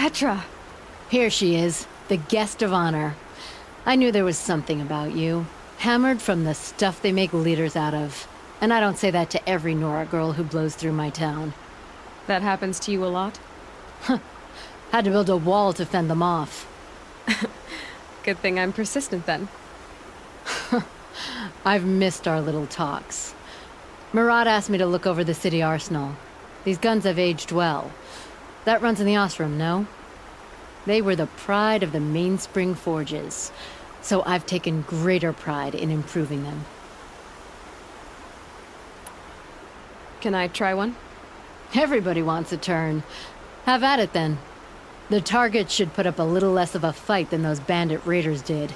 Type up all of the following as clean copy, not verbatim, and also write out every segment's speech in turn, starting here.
Petra! Here she is, the guest of honor. I knew there was something about you. Hammered from the stuff they make leaders out of. And I don't say that to every Nora girl who blows through my town. That happens to you a lot? Had to build a wall to fend them off. Good thing I'm persistent then. I've missed our little talks. Murad asked me to look over the city arsenal. These guns have aged well. That runs in the Osram, no? They were the pride of the Mainspring Forges, so I've taken greater pride in improving them. Can I try one? Everybody wants a turn. Have at it then. The targets should put up a little less of a fight than those bandit raiders did.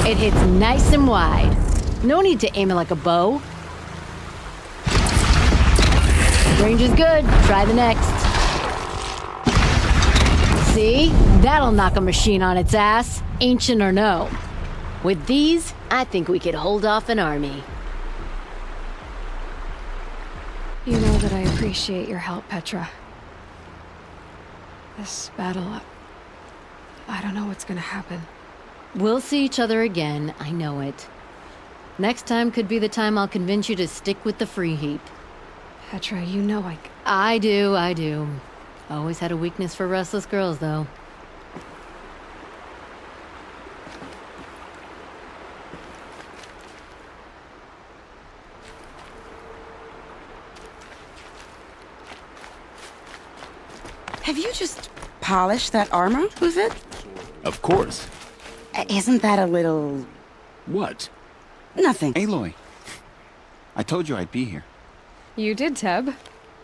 It hits nice and wide. No need to aim it like a bow. Range is good. Try the next. See? That'll knock a machine on its ass, ancient or no. With these, I think we could hold off an army. You know that I appreciate your help, Petra. This battle, I don't know what's gonna happen. We'll see each other again, I know it. Next time could be the time I'll convince you to stick with the free heap. Petra, you know I do. Always had a weakness for restless girls, though. Have you just polished that armor with it? Of course. Isn't that a little... What? Nothing. Aloy. I told you I'd be here. You did, Teb.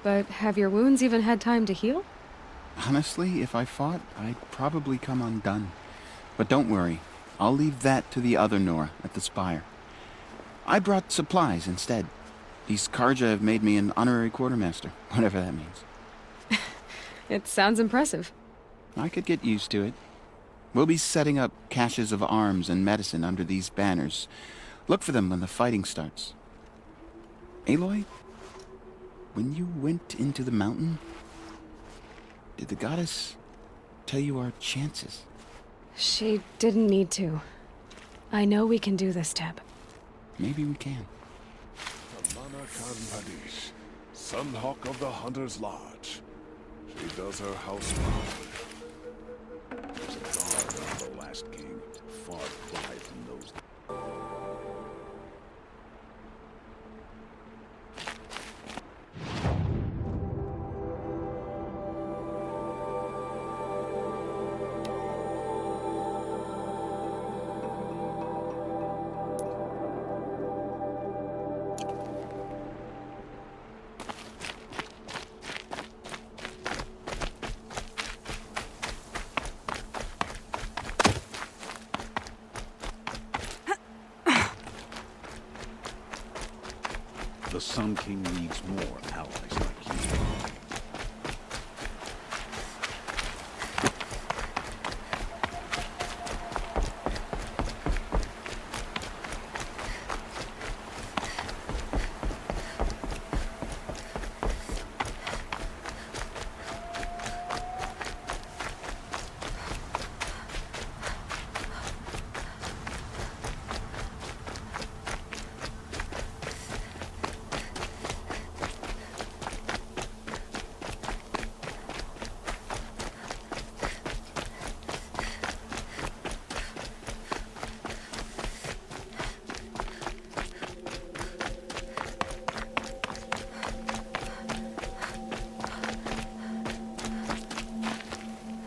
But have your wounds even had time to heal? Honestly, if I fought, I'd probably come undone. But don't worry. I'll leave that to the other Nora at the Spire. I brought supplies instead. These Karja have made me an honorary quartermaster, whatever that means. It sounds impressive. I could get used to it. We'll be setting up caches of arms and medicine under these banners. Look for them when the fighting starts. Aloy, when you went into the mountain, did the goddess tell you our chances? She didn't need to. I know we can do this, Teb. Maybe we can. Talanah Khan Padish, Sunhawk of the Hunter's Lodge. She does her house proud. There's a guard of the last king, far cry from those. The Sun King needs more allies like you.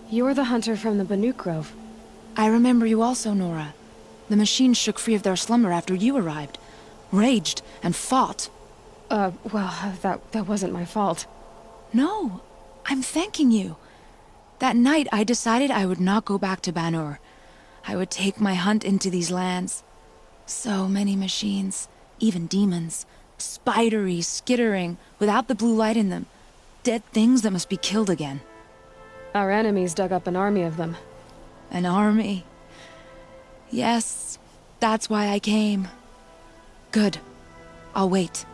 You're the hunter from the Banuk Grove. I remember you also, Nora. The machines shook free of their slumber after you arrived. Raged and fought. Well, that wasn't my fault. No, I'm thanking you. That night, I decided I would not go back to Banur. I would take my hunt into these lands. So many machines, even demons. Spidery, skittering, without the blue light in them. Dead things that must be killed again. Our enemies dug up an army of them. An army. Yes, that's why I came. Good. I'll wait.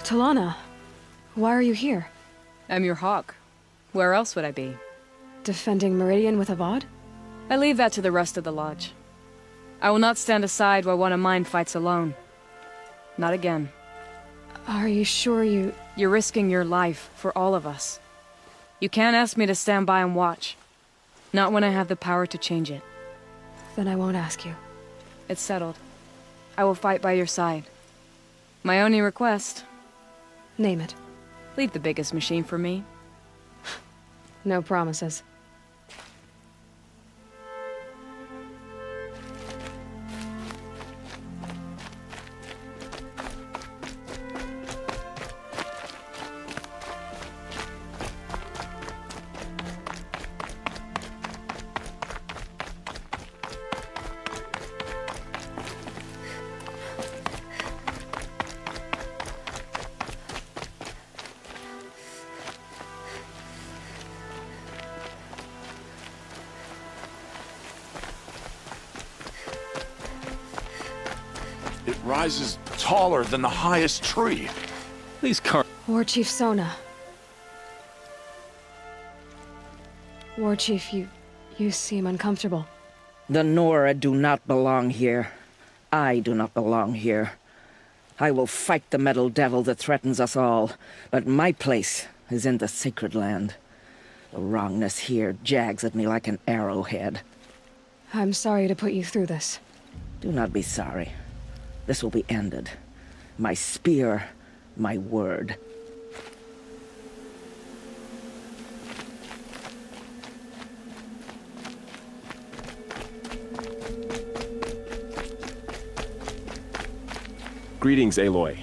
Talanah, why are you here? I'm your hawk. Where else would I be? Defending Meridian with Avad? I leave that to the rest of the lodge. I will not stand aside while one of mine fights alone. Not again. Are you sure you... You're risking your life for all of us. You can't ask me to stand by and watch. Not when I have the power to change it. Then I won't ask you. It's settled. I will fight by your side. My only request... Name it. Leave the biggest machine for me. No promises. It rises taller than the highest tree. These car... War Chief Sona. War Chief, you seem uncomfortable. The Nora do not belong here. I do not belong here. I will fight the metal devil that threatens us all, but my place is in the sacred land. The wrongness here jags at me like an arrowhead. I'm sorry to put you through this. Do not be sorry. This will be ended. My spear, my word. Greetings, Aloy.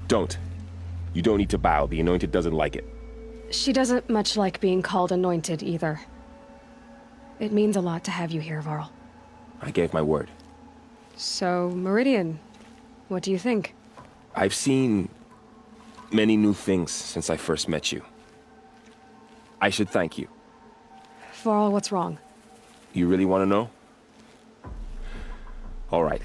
Don't. You don't need to bow. The Anointed doesn't like it. She doesn't much like being called anointed, either. It means a lot to have you here, Varl. I gave my word. So, Meridian, what do you think? I've seen many new things since I first met you. I should thank you. Varl, what's wrong? You really want to know? All right.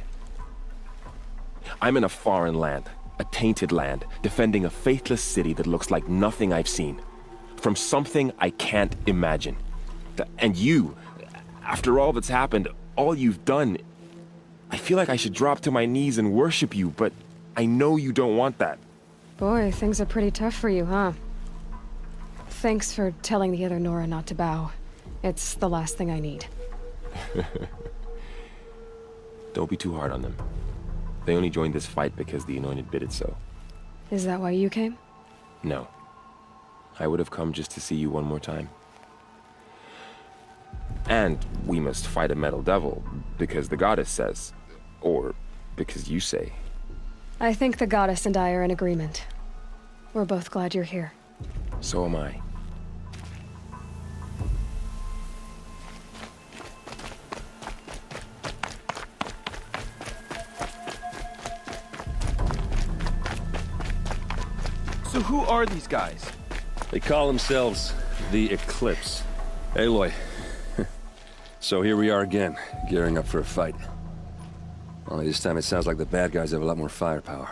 I'm in a foreign land, a tainted land, defending a faithless city that looks like nothing I've seen. From something I can't imagine. And you, after all that's happened, all you've done, I feel like I should drop to my knees and worship you, but I know you don't want that. Boy, things are pretty tough for you, huh? Thanks for telling the other Nora not to bow. It's the last thing I need. Don't be too hard on them. They only joined this fight because the Anointed bid it so. Is that why you came? No. I would have come just to see you one more time. And we must fight a metal devil, because the goddess says. Or because you say. I think the goddess and I are in agreement. We're both glad you're here. So am I. So who are these guys? They call themselves the Eclipse. Aloy. So here we are again, gearing up for a fight. Only this time it sounds like the bad guys have a lot more firepower.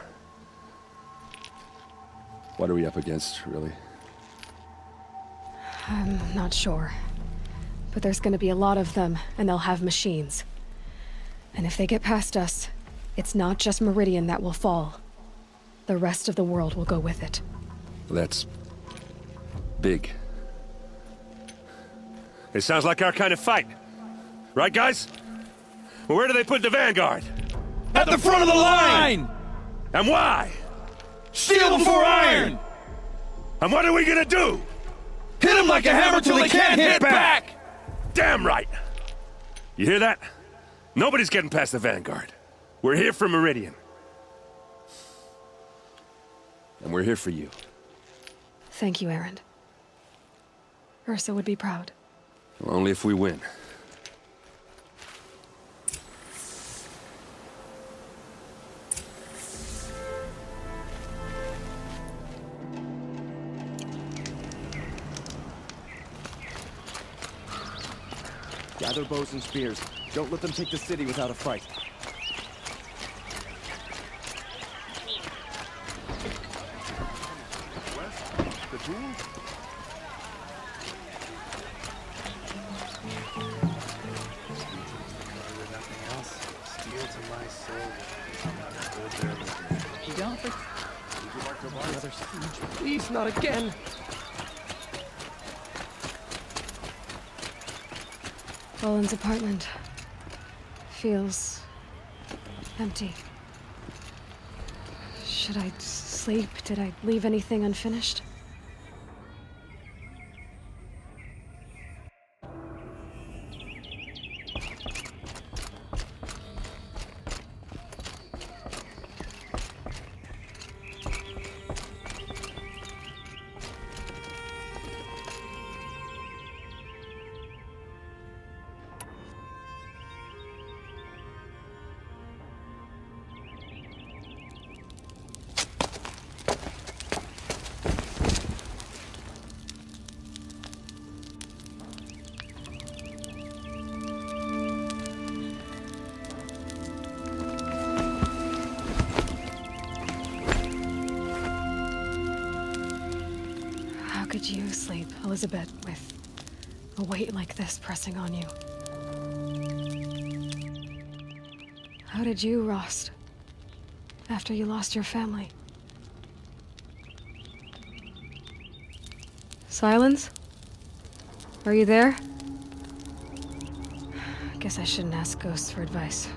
What are we up against, really? I'm not sure. But there's gonna be a lot of them, and they'll have machines. And if they get past us, it's not just Meridian that will fall. The rest of the world will go with it. That's... big. It sounds like our kind of fight. Right, guys? Well, where do they put the vanguard? At the front of the line! And why? Steel before iron! And what are we gonna do? Hit him like a hammer till he can't hit back! Damn right! You hear that? Nobody's getting past the Vanguard. We're here for Meridian. And we're here for you. Thank you, Erend. Ursa would be proud. Well, only if we win. Gather bows and spears. Don't let them take the city without a fight. The duel? You don't think... Another siege. Please, not again. Roland's apartment feels empty. Should I sleep? Did I leave anything unfinished? How could you sleep, Elizabeth, with a weight like this pressing on you? How did you, Rost, after you lost your family? Silence? Are you there? Guess I shouldn't ask ghosts for advice.